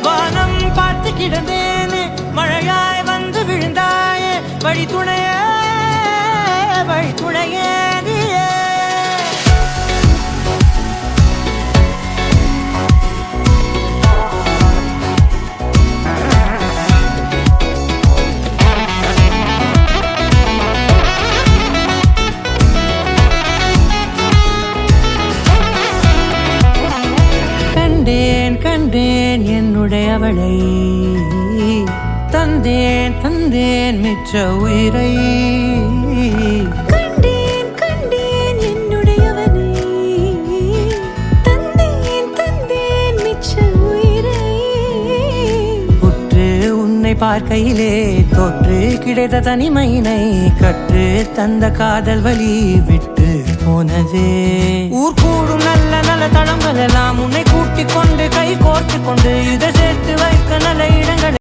வானம் பார்த்து கிடந்தேனே மழையாய் வந்து விழுந்தாயே வழி துணையே நீயே கண்டேன் என்னுடையவளை தந்தேன் மிச்ச உயிரை கண்டேன் என்னுடையவனை தந்தேன் மிச்ச உயிரை உற்று உன்னை பார்க்கையிலே தொற்று கிடைத்த தனிமையினை கற்று தந்த காதல் வழி விட்டு போனதே ஊர் கூடும் நல்ல நல்ல தளங்கள் எல்லாம் உன்னை கூட்டிக் கொண்டு கை கோர்த்து கொண்டு இதை